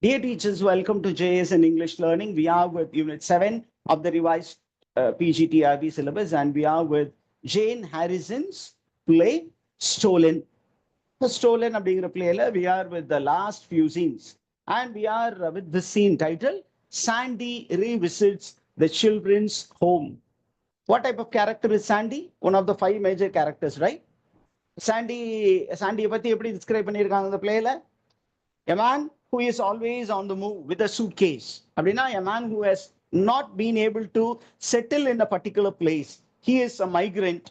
Dear teachers, welcome to JS and English Learning. We are with Unit 7 of the revised PGTRB syllabus, and we are with Jane Harrison's play Stolen. The Stolen அப்படிங்கிற playல we are with the last few scenes, and we are with the scene titled Sandy Revisits the Children's Home. What type of character is Sandy? One of the 5 major characters, right? சாண்டியை பத்தி எப்படி describe பண்ணியிருக்காங்க இந்த பிளேல? A man who is always on the move with a suitcase. அப்படின்னா a man who has not been able to settle in a particular place. He is a migrant.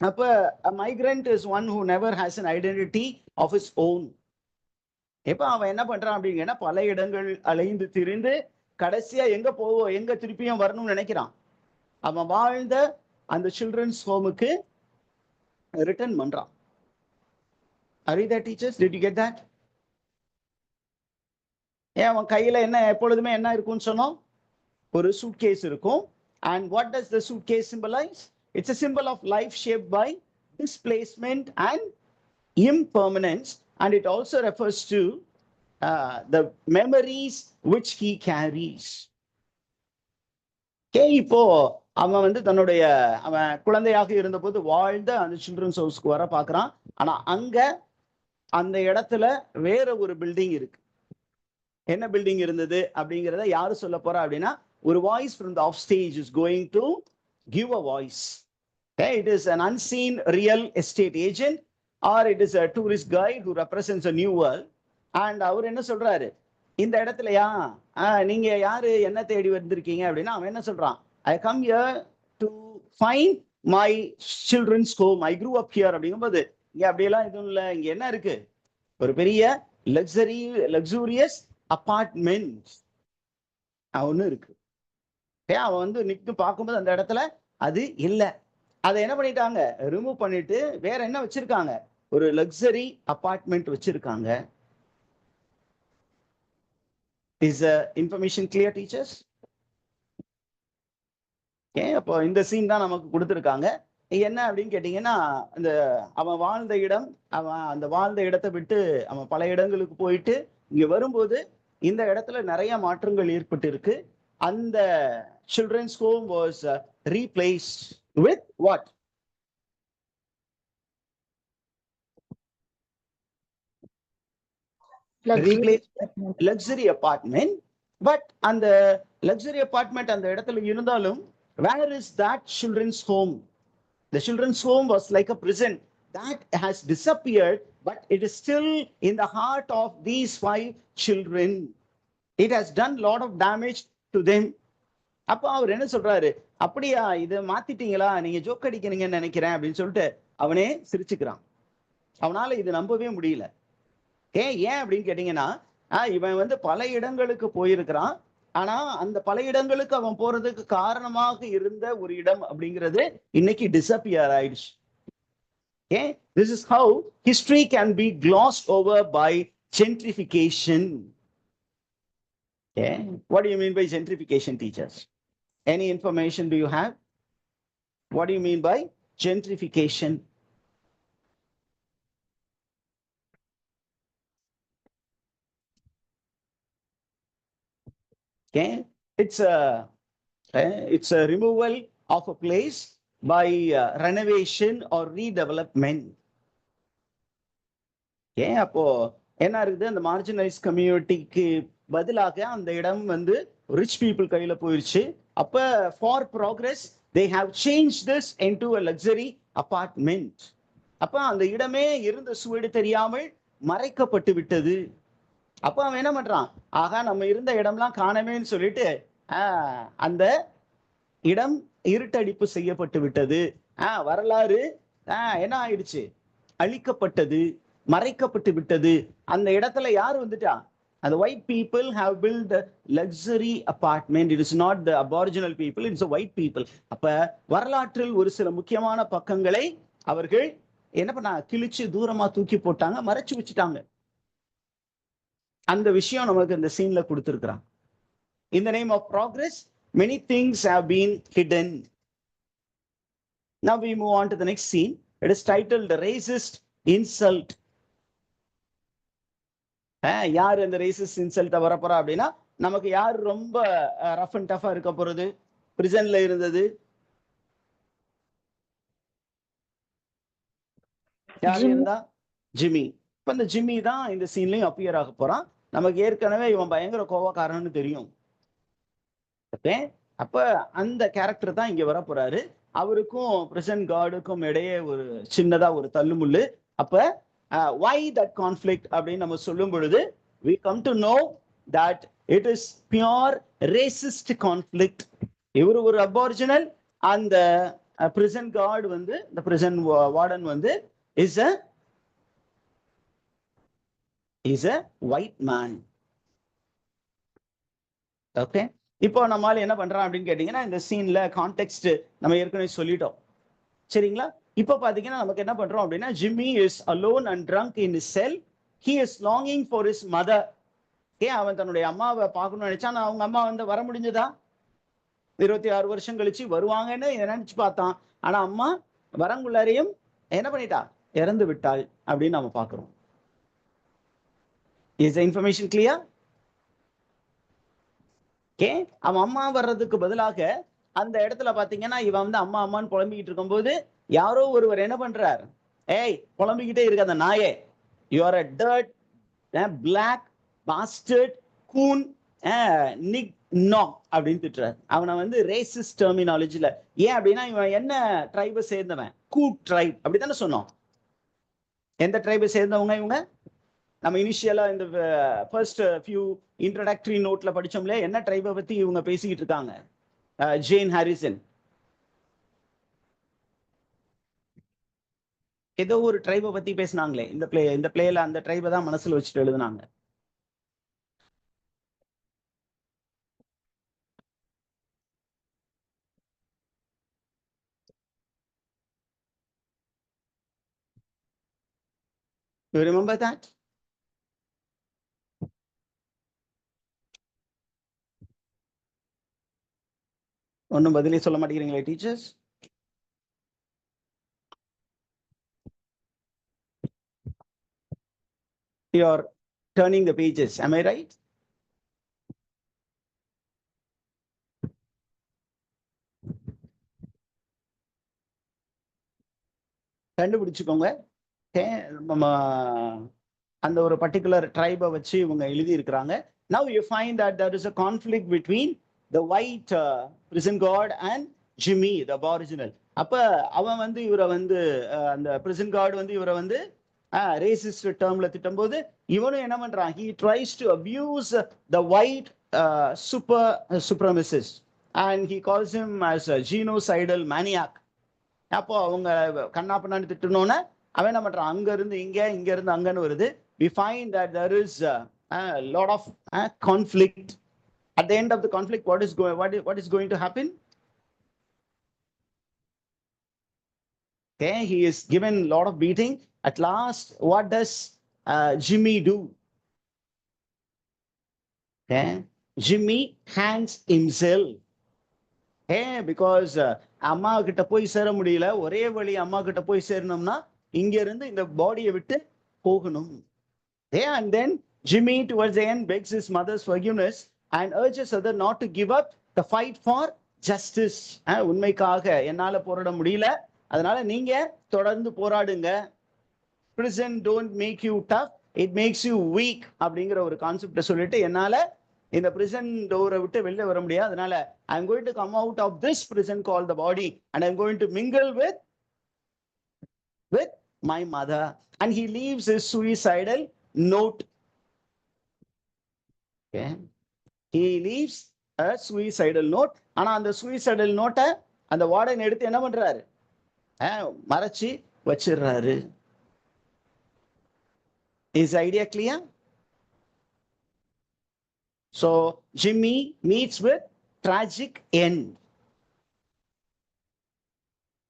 அப்ப a migrant is one who never has an identity of his own. எப்ப அவன் என்ன பண்றான் அப்படிங்கன்னா பல இடங்கள் அலைந்து திரிந்து கடைசியா எங்க திருப்பியும் வரணும்னு நினைக்கிறான். அவன் வாழ்ந்த அந்த சில்ட்ரன்ஸ் ஹோமுக்கு ரிட்டர்ன் பண்றான். Are you there, teachers? Did you get that? ஏன் அவன் கையில என்ன எப்பொழுதுமே என்ன இருக்கும்னு சொன்னோம்? ஒரு சூட்கேஸ் இருக்கும். And what does the suitcase symbolize? It's a symbol of life shaped by displacement and impermanence, and it also refers to the memories which he carries. இப்போ அவன் வந்து அவன் குழந்தையாக இருந்தபோது வாழ்ந்த அந்த சில்ட்ரன்ஸ் ஹவுஸ்க்கு வர பார்க்கறான். ஆனா அங்க அந்த இடத்துல வேற ஒரு பில்டிங் இருக்கு. என்ன பில்டிங் இருந்தது அப்படிங்கிறத யாரு சொல்ல போறா அப்படின்னா ஒரு voice from the off stage is going to give a voice. It is an unseen real estate agent or it is a tourist guide who represents a new world. And அவர் என்ன சொல்றாரு, இந்த இடத்துலயா நீங்க யாரு என்ன தேடி வந்திருக்கீங்க அப்படின்னா அவன் என்ன சொல்றான், I come here to find my children's home. I grew up here அப்படிங்கும்போது இங்க அப்படியெல்லாம் எதுவும் இல்லை, இங்க என்ன இருக்கு, ஒரு பெரிய லக்ஸூரியஸ் அபார்ட்மெண்ட் ஒண்ணு இருக்கு. அவன் வந்து நிக்கு பார்க்கும்போது அந்த இடத்துல அது இல்லை. அதை என்ன பண்ணிட்டாங்க, ரிமூவ் பண்ணிட்டு வேற என்ன வச்சிருக்காங்க, ஒரு லக்ஸரி அபார்ட்மெண்ட் வச்சிருக்காங்க. Is information clear, teachers? அப்போ இந்த சீன் தான் நமக்கு கொடுத்துருக்காங்க. என்ன அப்படின்னு கேட்டீங்கன்னா இந்த அவன் அந்த வாழ்ந்த இடத்தை விட்டு அவன் பல இடங்களுக்கு போயிட்டு இங்க வரும்போது இந்த இடத்துல நிறைய மாற்றங்கள் ஏற்பட்டு இருக்கு. அந்த children's home was replaced with what? Luxury apartment. But அந்த லக்ஸரி அபார்ட்மெண்ட் அந்த இடத்துல இருந்தாலும் where is that children's home? The children's home was like a prison that has disappeared, but it is still in the heart of these 5 children. It has done a lot of damage to them. அப்போ அவர் என்ன சொல்றாரு, அப்படியா இதை மாத்திட்டீங்களா, நீங்க joke அடிக்கிறீங்கன்னு நினைக்கிறேன் அப்படின்னு சொல்லிட்டு அவனே சிரிச்சுக்கிறான். அவனால இது நம்பவே முடியல. ஏன் அப்படின்னு கேட்டீங்கன்னா இவன் வந்து பல இடங்களுக்கு போயிருக்கிறான். ஆனா அந்த பல இடங்களுக்கு அவன் போறதுக்கு காரணமாக இருந்த ஒரு இடம் அப்படிங்கிறது இன்னைக்கு டிசப்பியர் ஆயிடுச்சு. This is how history can be glossed over by gentrification. What do you mean by gentrification, teachers? Any information do you have? What do you mean by gentrification? It's a removal of a place by renovation or redevelopment. அப்போ என்ன இருக்குது, அந்த marginalise கம்யூனிட்டிக்கு பதிலாக அந்த இடம் வந்து rich people கையில போயிருச்சு. அப்ப for progress they have changed this into a luxury apartment. அப்ப அந்த இடமே இருந்த சுவடு தெரியாமல் மறைக்கப்பட்டு விட்டது. அப்ப அவன் என்ன பண்றான், ஆகா நம்ம இருந்த இடம்லாம் காணமேன்னு சொல்லிட்டு அந்த இடம் இருட்டடிப்பு செய்யப்பட்டு விட்டது. வரலாறு என்ன ஆயிடுச்சு, அழிக்கப்பட்டது, மறைக்கப்பட்டு விட்டது. அந்த இடத்துல யார் வந்துட்டா, அந்த white people have built a luxury apartment. It is not the aboriginal people, it is the white people. அப்ப வரலாற்றில் ஒரு சில முக்கியமான பக்கங்களை அவர்கள் என்ன பண்ணா, கிழிச்சு தூரமா தூக்கி போட்டாங்க, மறைச்சு வச்சுட்டாங்க. அந்த விஷயம் நமக்கு இந்த சீன்ல கொடுத்திருக்கிறான். In the name of progress, many things have been hidden. Now we move on to the next scene. It is titled Racist Insult. யார் இந்த ரேசிஸ்ட் இன்சல்ட்ட வரப்போறா அப்படின்னா நமக்கு யார் ரொம்ப ரஃப் அண்ட் டஃபா இருக்க போறது பிரிசன்ல இருந்தது யார் இருந்தா ஜிம்மி. இப்ப இந்த ஜிம்மி தான் இந்த சீன்லயும் அப்பியர் ஆக போறான். நமக்கு ஏற்கனவே இவன் பயங்கர கோவக்காரன்னு தெரியும். அப்ப அந்த கேரக்டர் தான் இங்க வர போறாரு. அவருக்கும் பிரசன்ட் கார்டுக்கும் இடையே ஒரு சின்னதா ஒரு தள்ளுமுள்ளு. அப்ப why that conflict அப்படின்னு நம்ம சொல்லும் பொழுது we come to know that it is pure racist conflict. இவர் ஒரு அபார்ஜினல், அந்த பிரசன்ட் கார்டு வந்து இந்த பிரசன்ட் வார்டன் வந்து is a white man. Okay, இப்போ நம்மால என்ன பண்றான் அப்படின்னு கேட்டீங்கன்னா இந்த சீன்ல கான்டெக்ஸ்ட் நம்ம ஏற்கனவே சொல்லிட்டோம் சரிங்களா. இப்போ பாத்தீங்கன்னா நமக்கு என்ன பண்றோம் அப்படின்னா Jimmy is alone and drunk in his cell. He is longing for his mother. அவன் தன்னுடைய அம்மாவை பார்க்கணும்னு நினைச்சான். அவங்க அம்மா வந்து வர முடிஞ்சதா? 26 வருஷம் கழிச்சு வருவாங்கன்னு நினைச்சு பார்த்தான். ஆனா அம்மா வரங்குள்ளாரையும் என்ன பண்ணிட்டா? இறந்து விட்டாள் அப்படின்னு நம்ம பார்க்கிறோம். Is the information clear? அவன் அம்மா வர்றதுக்கு பதிலாக அந்த இடத்துல பாத்தீங்கன்னா இவன் வந்து அம்மா அம்மான்னு புலம்பிக்கிட்டு இருக்கும்போது யாரோ ஒருவர் என்ன பண்றார்? ஏய், புலம்பிக்கிட்டே இருக்க அந்த நாயே, you are a dirt black bastard coon nig nog அப்படின்னு திட்டுறாரு. அவனை வந்து ரேசிஸ்ட் டெர்மினாலஜில. ஏன் அப்படின்னா இவன் என்ன ட்ரைபை சேர்ந்தவன்? கூட் ட்ரைப் அப்படித்தானே சொன்னோம். எந்த ட்ரைபை சேர்ந்தவங்க இவங்க? நம்ம இனிஷியலா இந்த ஃபர்ஸ்ட் ஃபியூ இன்ட்ரோடக்டரி நோட்ல படிச்சோம்ல, என்ன ட்ரைபை பத்தி இவங்க பேசிக்கிட்டு இருக்காங்க? ஜேன் ஹாரிசன் ஏதோ ஒரு ட்ரைபை பத்தி பேசினாங்களே இந்த பிளேல அந்த ட்ரைபை தான் மனசுல வச்சுட்டு எழுதுனாங்க. You remember that? ஒன்னும் பதிலே சொல்ல மாட்டேங்கிறீங்களே teachers. You are turning the pages, am I right? கண்டுபிடிச்சுக்கோங்க. நம்ம அந்த ஒரு பர்டிகுலர் ட்ரைபை வச்சு இவங்க எழுதி இருக்கிறாங்க. Now you find that there is a conflict between the white prison guard and Jimmy the aboriginal. அப்ப அவன் வந்து இவரை வந்து அந்த prison guard வந்து இவரை வந்து ரேசிஸ்ட் டேர்ம்ல திட்டும்போது இவனும் என்ன பண்றான்? he tries to abuse the white supremacist and he calls him as a genocidal maniac. அப்போ அவங்க கண்ணா பண்ணான்னு திட்டணும்னு அவன் என்ன பண்றான்? அங்க இருந்து இங்க இருந்து அங்கன்னு வருது. We find that there is a lot of conflict. At the end of the conflict, what is going to happen? Okay, he is given a lot of beating. At last, what does Jimmy do? Okay, Jimmy hangs himself. Because அம்மா கிட்ட போய் சேர முடியல. ஒரே வழி அம்மா கிட்ட போய் சேரணும்னா இங்க இருந்து இந்த பாடியை விட்டு போகணும். And then Jimmy towards the end begs his mother's forgiveness and urges her not to give up the fight for justice. உண்மைக்காக என்னால போராட முடியல, அதனால நீங்க தொடர்ந்து போராடுங்க. Prison don't make you tough, it makes you weak அப்படிங்கிற ஒரு கான்செப்டை சொல்லிட்டு என்னால இந்த prison டோரை விட்டு வெளில வர முடியாது, அதனால I'm going to come out of this prison called the body and I'm going to mingle with my mother. And he leaves his suicidal note. Okay, he leaves a suicidal note. ஆனா அந்த suicidal note அந்த warden எடுத்து என்ன பண்றாரு? மறைச்சு வச்சிடுறாரு. Is the idea clear? So Jimmy meets with tragic end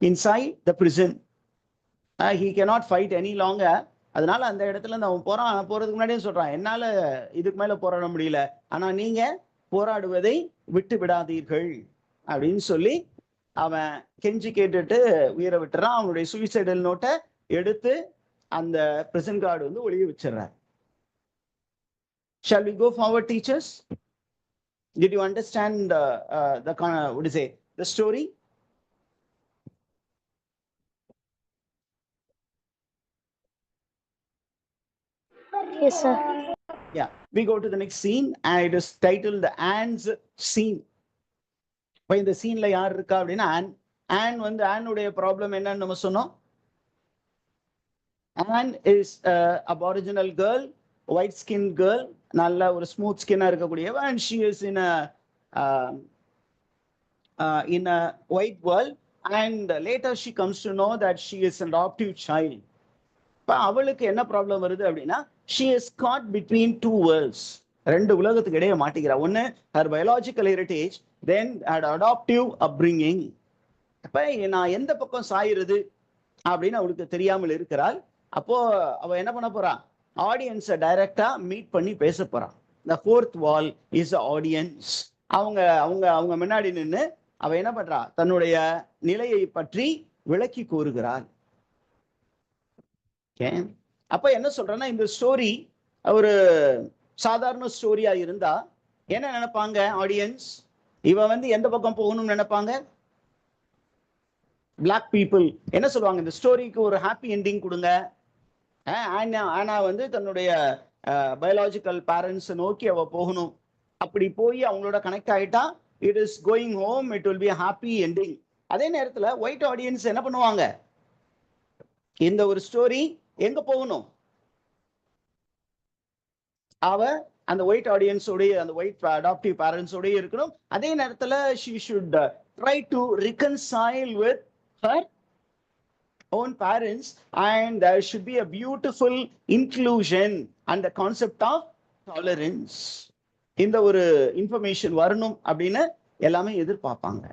inside the prison. He cannot fight any longer. அதனால அந்த இடத்துல இருந்து அவன் போறதுக்கு முன்னாடியே சொல்றான், என்னால இதுக்கு மேல போராட முடியல, ஆனா நீங்க போராடுவதை விட்டு விடாதீர்கள் அப்படின்னு சொல்லி அவன் கெஞ்சி கேட்டுட்டு உயிரை விட்டுறான். அவனுடைய சூசைடல் நோட்டை எடுத்து அந்த பிரசன்ட் கார்டு வந்து ஒளிய வச்சிடறான். Shall we go forward, teachers? Did you understand what do you say, the story? Yes, sir. Yeah, we go to the next scene and it is titled the Anne's scene. இப்போ இந்த சீன்ல யார் இருக்கா அப்படின்னா on வந்து ஆனுடைய problem என்னன்னு நம்ம சொன்னோம். Anne is aboriginal girl, white skin girl, நல்ல ஒரு smooth ஸ்கின்னா இருக்கக்கூடியவ, and she is in a white world, and later she comes to know that she is an adoptive child. இப்போ அவளுக்கு என்ன ப்ராப்ளம் வருது அப்படின்னா, she is caught between two worlds. ரெண்டு உலகத்துக்கு இடையே மாட்டிக்கிறா. ஒன்னு her biological heritage, then her adoptive upbringing. அப்ப நான் எந்த பக்கம் சாயிருது அப்படின்னு அவளுக்கு தெரியாமல் இருக்கிறாள். அப்போ அவ என்ன பண்ண போறா, ஆடியன்ஸை டைரக்டா மீட் பண்ணி பேச போறான். the fourth wall is the audience. அவங்க அவங்க அவங்க முன்னாடி நின்று அவ என்ன பண்றா, தன்னுடைய நிலையை பற்றி விளக்கி கூறுகிறாள். அப்ப என்ன சொல்றேன்னா, இந்த ஸ்டோரி ஒரு சாதாரண ஸ்டோரியா இருந்தா என்ன நினைப்பாங்க ஆடியன்ஸ், இவ வந்து எந்த பக்கம் போகணும்னு நினைப்பாங்க? பிளாக் பீப்புள் என்ன சொல்லுவாங்க, இந்த ஸ்டோரிக்கு ஒரு ஹாப்பி என்டிங் கொடுங்க. ஆனா வந்து தன்னுடைய பயாலஜிக்கல் பேரண்ட்ஸ் நோக்கி அவ போகணும். அப்படி போய் அவங்களோட கனெக்ட் ஆயிட்டா it is going home, it will be happy ending. அதே நேரத்துல ஒயிட் ஆடியன்ஸ் என்ன பண்ணுவாங்க, இந்த ஒரு ஸ்டோரி எங்க போகணும், அவ அந்த ஒயிட் ஆடியன்ஸோடைய அந்த ஒயிட் அடாப்டிவ் பேரண்ட்ஸோடய இருக்கணும். அதே நேரத்துல she should try to reconcile with her own parents, and there should be a beautiful inclusion and the concept of tolerance. இந்த ஒரு இன்ஃபர்மேஷன் வரணும் அப்படின்னு எல்லாமே எதிர்பார்ப்பாங்க.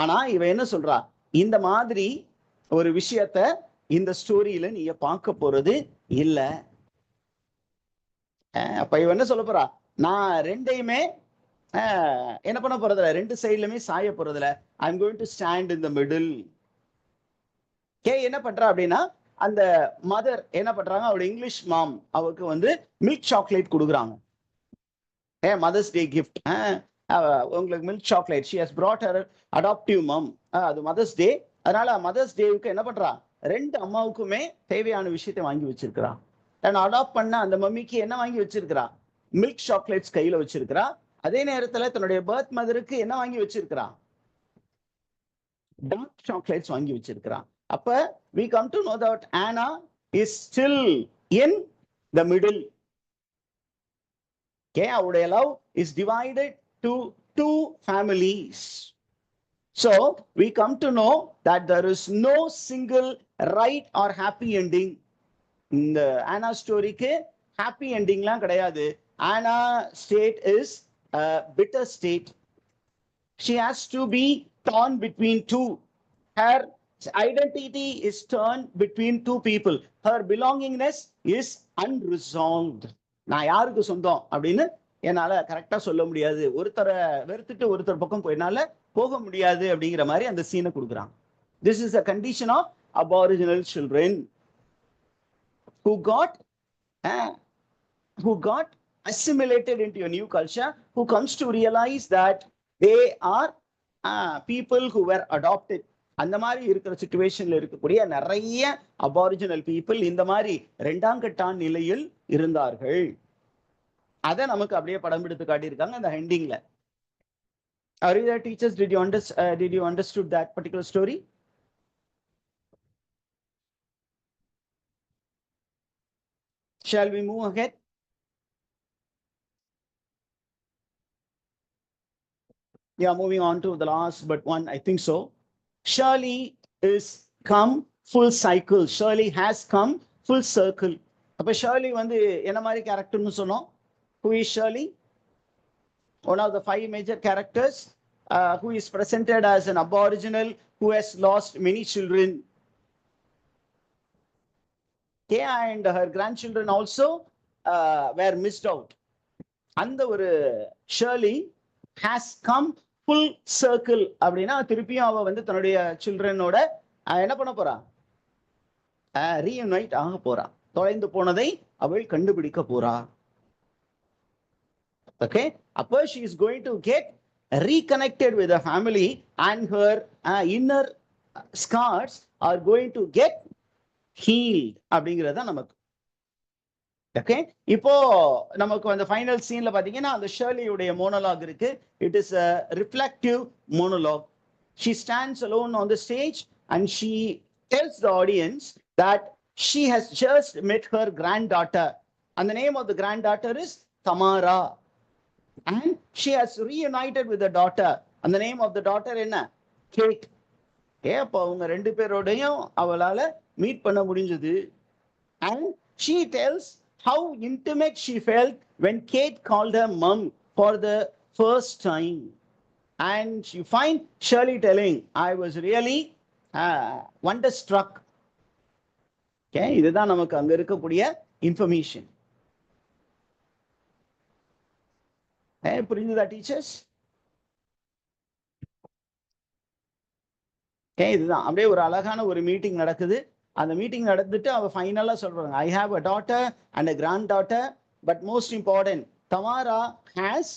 ஆனா இவ என்ன சொல்றா, இந்த மாதிரி ஒரு விஷயத்த இந்த ஸ்டோரியில நீங்க பார்க்க போறது இல்ல. அப்ப இவ என்ன சொல்ல போறா, நான் ரெண்டையுமே என்ன பண்ண போறதுல, ரெண்டு சைட்லயுமே சாய போறதுல, I am going to stand in the middle. என்ன பண்றா அப்படின்னா, அந்த மதர் என்ன பண்றாங்க, அவரோட இங்கிலீஷ் மாம் அவருக்கு வந்து மில்க் சாக்லேட் கொடுக்குறாங்க. மதர்ஸ் டே கிஃப்ட், உங்களுக்கு milk chocolate, she has brought her adoptive mom. அது மதர்ஸ் டே, அதனால மதர்ஸ் டேவுக்கு என்ன பண்றா, ரெண்டு அம்மாவுக்குமே தேவையான விஷயத்தை வாங்கி வச்சிருக்கிறா. அடாப்ட் பண்ண அந்த மம்மிக்கு என்ன வாங்கி வச்சிருக்கிறா, மில்க் சாக்லேட்ஸ் கையில வச்சிருக்கிறா. அதே நேரத்துல தன்னுடைய பர்த் மதருக்கு என்ன வாங்கி வச்சிருக்கிறா, டார்க் சாக்லேட்ஸ் வாங்கி வச்சிருக்கிறா. அப்ப we come to know that Anna is still in the middle. அவருடைய love is divided to two families. So we come to know that there is no single right or happy ending. இந்த ஆனா ஸ்டோரிக்கு happy என்டிங்லாம் கிடையாது. ஆனா state is a bitter state. She has to be torn between two. Her identity is torn between two people. Her belongingness is unresolved. நான் யாருக்கு சொந்தம் அப்படின்னு என்னால கரெக்டா சொல்ல முடியாது, ஒருத்தரை வெறுத்துட்டு ஒருத்தர் பக்கம் என்னால போக முடியாது அப்படிங்கிற மாதிரி அந்த சீனை கொடுக்குறாங்க. This is a condition of aboriginal children who got assimilated into a new culture, who comes to realize that they are people who were adopted. அந்த மாதிரி இருக்கிற சிச்சுவேஷன்ல இருக்கக்கூடிய நிறைய அபாரிஜினல் பீப்புள் இந்த மாதிரி ரெண்டாம் கட்டான் நிலையில் இருந்தார்கள். அதை நமக்கு அப்படியே படம் எடுத்து காட்டியிருக்காங்க அந்த ஹெண்டிங்ல. Are you there, teachers? Did you understood that particular story? Shall we move ahead? Yeah, moving on to the last but one, I think so. Shirley is come full cycle. Shirley has come full circle. அப்ப Shirley வந்து என்ன மாதிரி கேரக்டர்னு சொன்னோம்? Who is Shirley? One of the 5 major characters who is presented as an aboriginal who has lost many children. Okay, and her grandchildren also were missed out. அந்த ஒரு Shirley has come full circle அப்படின்னா திருப்பியும் அவ வந்து தன்னுடைய சில்ட்ரனோட என்ன பண்ண போறா, ரீயூனைட் ஆக போறா. தொலைந்து போனதை அவள் கண்டுபிடிக்க போறா. Okay, அப்போ she is going to get reconnected with the family and her inner scars are going to get healed அப்படிங்கிறத நமக்கு. ஓகே, இப்போ நமக்கு அந்த ஃபைனல் சீன்ல பாத்தீங்கன்னா அந்த ஷர்லியுடைய மோனோலாக் இருக்கு. It is a reflective monologue. She stands alone on the stage and she tells the audience that she has just met her granddaughter, and the name of the granddaughter is Tamara, and she has reunited with the daughter, and the name of the daughter என்ன, Kate. அப்போ அவங்க ரெண்டு பேரோடையும் அவளால meet பண்ண முடிஞ்சது. And she tells how intimate she felt when Kate called her mom for the first time. And you find Shirley telling, I was really wonderstruck. Okay, இதுதான் நமக்கு அங்க இருக்கக்கூடிய இன்ஃபர்மேஷன். புரிஞ்சுதா டீச்சர்ஸ்? இதுதான் அப்படியே ஒரு அழகான ஒரு மீட்டிங் நடக்குது. அந்த மீட்டிங் நடந்துட்டு அவ ஃபைனலா சொல்றாங்க, I have a daughter and a granddaughter, but most important, Tamara has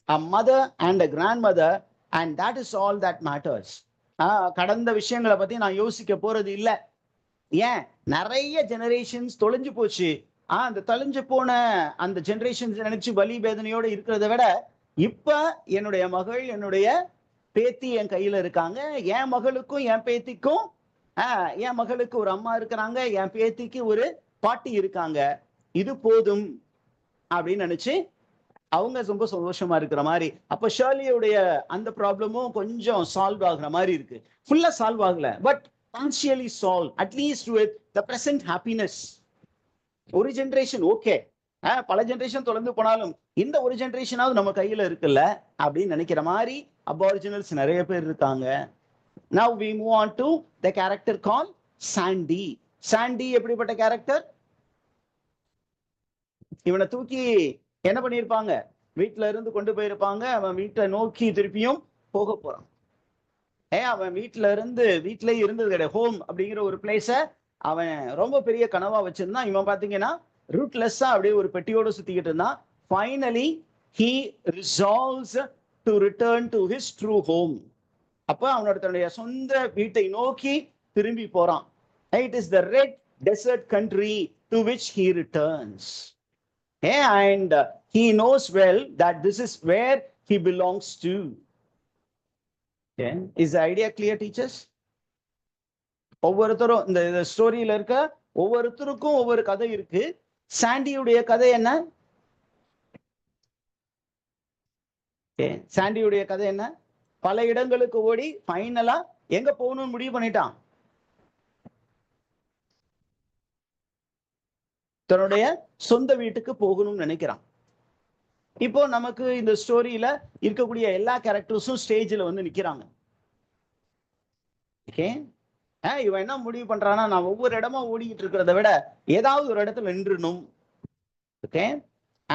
a mother and a grandmother, and that is all that matters. கடந்த விஷயங்களை பத்தி நான் யோசிக்க போறது இல்லை. ஏன், நிறைய ஜெனரேஷன்ஸ் தொலைஞ்சு போச்சு. அந்த தொலைஞ்சு போன அந்த ஜெனரேஷன்ஸ் நினைச்சு வலி வேதனையோட இருக்கிறத விட இப்ப என்னுடைய மகள், என்னுடைய பேத்தி என் கையில இருக்காங்க. என் மகளுக்கும் என் பேத்திக்கும், என் மகளுக்கு ஒரு அம்மா இருக்கிறாங்க, என் பேத்திக்கு ஒரு பாட்டி இருக்காங்க, இது போதும் அப்படின்னு நினைச்சு அவங்க ரொம்ப சந்தோஷமா இருக்கிற மாதிரி. அப்ப ஷர்லியுடைய அந்த ப்ராப்ளமும் கொஞ்சம் சால்வ் ஆகுற மாதிரி இருக்கு. ஃபுல்லா சால்வ் ஆகல, but partially solved, at least with the present happiness. ஒரு ஜெனரேஷன் ஓகே, பல ஜெனரேஷன் தொடர்ந்து போனாலும் இந்த ஒரு ஜெனரேஷனாவது நம்ம கையில இருக்குல்ல அப்படின்னு நினைக்கிற மாதிரி அபாரிஜினல்ஸ் நிறைய பேர் இருக்காங்க. Now we move on to the character called Sandy. Sandy எப்படிப்பட்ட கேரக்டர்? இவனை தூக்கி என்ன பண்ணிருப்பாங்க, வீட்டுல இருந்து கொண்டு போயிருப்பாங்க. அவன் வீட்டை நோக்கி திருப்பியும் போக போறான். அவன் வீட்டிலே இருந்தது கிடையாது. ஹோம் அப்படிங்கிற ஒரு பிளேஸ அவன் ரொம்ப பெரிய கனவா வச்சிருந்தான். இவன் பாத்தீங்கன்னா ரூட்லெஸ்ஸா அப்படியே ஒரு பெட்டியோட சுத்திக்கிட்டு இருந்தான். Finally he resolves to return to his true home. அப்ப அவனோட தன்னுடைய சொந்த வீட்டை நோக்கி திரும்பி போறான். It is the red desert country to which he returns. And he knows well that this is where he belongs to. Is the idea clear, teachers? ஒவ்வொருத்தரும் இந்த ஸ்டோரியில இருக்க ஒவ்வொருத்தருக்கும் ஒவ்வொரு கதை இருக்கு. சாண்டியுடைய கதை என்ன? சாண்டியுடைய கதை என்ன? பல இடங்களுக்கு ஓடி ஃபைனலா எங்க போகணும்னு முடிவு பண்ணிட்டான், தன்னுடைய சொந்த வீட்டுக்கு போகணும்னு நினைக்கிறான். இப்போ நமக்கு இந்த ஸ்டோரியில இருக்கக்கூடிய எல்லா கேரக்டர்ஸும் ஸ்டேஜ்ல வந்து நிக்கிறாங்க. இவன் என்ன முடிவு பண்றான்னா, நான் ஒவ்வொரு இடமா ஓடிக்கிட்டு இருக்கிறத விட ஏதாவது ஒரு இடத்துல நின்றுணும்.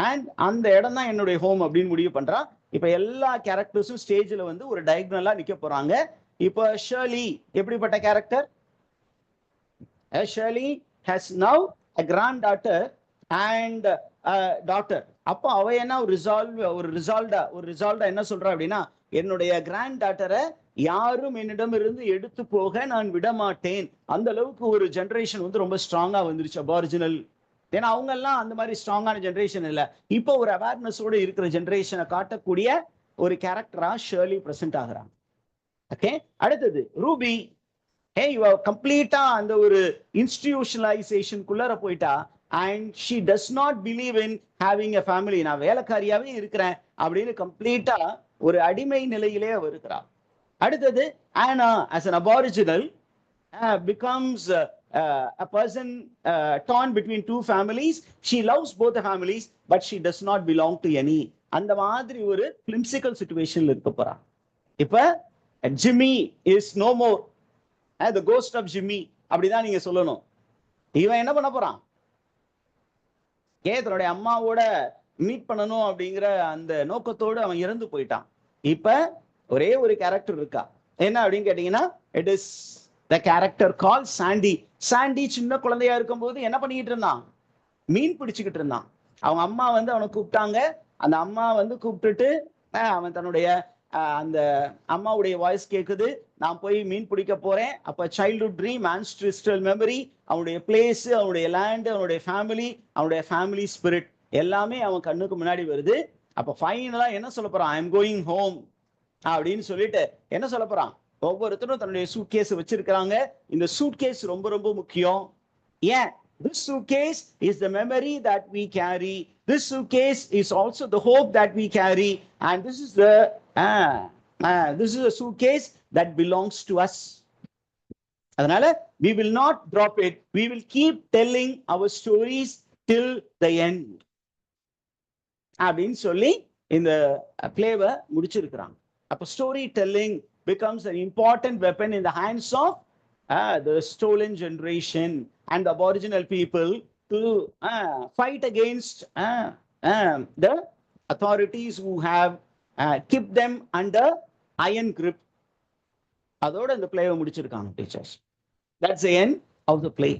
அண்ட் அந்த இடம் தான் என்னுடைய ஹோம் அப்படின்னு முடிவு பண்றான். இப்ப எல்லா கேரக்டர்ஸும் ஸ்டேஜ்ல வந்து ஒரு டயகனலா நிக்க போறாங்க. இப்ப ஷர்லி எப்படிப்பட்ட character? Shirley has now a granddaughter and daughter. அப்போ அவ என்ன ஒரு ரிசால்வ்டா என்ன சொல்றா அப்படின்னா, என்னுடைய கிராண்ட் டாட்டரை யாரும் என்னிடம் இருந்து எடுத்து போக நான் விட மாட்டேன். அந்த அளவுக்கு ஒரு ஜெனரேஷன் வந்து ரொம்ப ஸ்ட்ராங்கா வந்துருச்சு அபாரிஜினல். ஏன்னா அவங்க எல்லாம் அந்த மாதிரி ஸ்ட்ராங்கான ஜெனரேஷன் இல்ல. இப்போ ஒரு அவேர்னஸோட இருக்கிற ஜெனரேஷனை காட்டக்கூடிய ஒரு கேரக்டரா ஷர்லி பிரசன்ட் ஆகுறாங்க. ஓகே, அடுத்தது ரூபி. இவ கம்ப்ளீட்டா அந்த ஒரு இன்ஸ்டிடியூஷனலைசேஷனுக்குள்ளார போயிட்டா. and she does not believe in having a family. நான் வேலைக்காரியாவே இருக்கிறேன் அப்படின்னு கம்ப்ளீட்டா ஒரு அடிமை நிலையிலே அவ இருக்கிறா. அடுத்தது Anna as an aboriginal becomes a person torn between two families. She loves both the families but she does not belong to any. அந்த மாதிரி ஒரு whimsical situationல இருக்க போறா. இப்ப Jimmy is no more, the ghost of Jimmy அப்படிதான் நீங்க சொல்லணும். இவன் என்ன பண்ண போறான், தன்னுடைய அம்மாவோட மீட் பண்ணணும் அப்படிங்கிற அந்த நோக்கத்தோடு அவன் இறந்து போயிட்டான். இப்ப ஒரே ஒரு கேரக்டர் இருக்கா, என்ன அப்படின்னு கேட்டீங்கன்னா, இட் இஸ் த கேரக்டர் கால் சாண்டி. சாண்டி சின்ன குழந்தையா இருக்கும் போது என்ன பண்ணிக்கிட்டு இருந்தான், மீன் பிடிச்சுக்கிட்டு இருந்தான். அவங்க அம்மா வந்து அவனை கூப்பிட்டாங்க, அந்த அம்மா வந்து கூப்பிட்டுட்டு அவன் தன்னுடைய அந்த அம்மாவுடைய வாய்ஸ் கேட்குது, நான் போய் மீன் பிடிக்க போறேன். அப்ப சைல்ட்ஹுட் ட்ரீம், ஆன்ஸ்ட்ரிஸ்டல் மெமரி, அவனுடைய பிளேஸ், அவனுடைய லேண்ட், அவனுடைய ஃபேமிலி ஸ்பிரிட் எல்லாமே அவன் கண்ணுக்கு முன்னாடி வருது. அப்ப ஃபைனலா என்ன சொல்ல போறான்? ஐ எம் கோயிங் ஹோம் அப்படின்னு சொல்லிட்டு என்ன சொல்ல போறான்? ஒவ்வொருத்தரும் தன்னுடைய சூட்கேஸ் வச்சிருக்கிறாங்க. இந்த சூட்கேஸ் ரொம்ப ரொம்ப முக்கியம். ஏன்? This suitcase is the memory that we carry. This suitcase is also the hope that we carry. And this is a suitcase that belongs to us. அதனால we will not drop it. We will keep telling our stories till the end. அப்படின்னு சொல்லி இந்த பிளேவை முடிச்சிருக்கிறாங்க. அப்ப story telling becomes an important weapon in the hands of the stolen generation and the aboriginal people to fight against the authorities who have kept them under iron grip. அதோட இந்த பிளேவை முடிச்சிருக்காங்க teachers. That's the end of the play.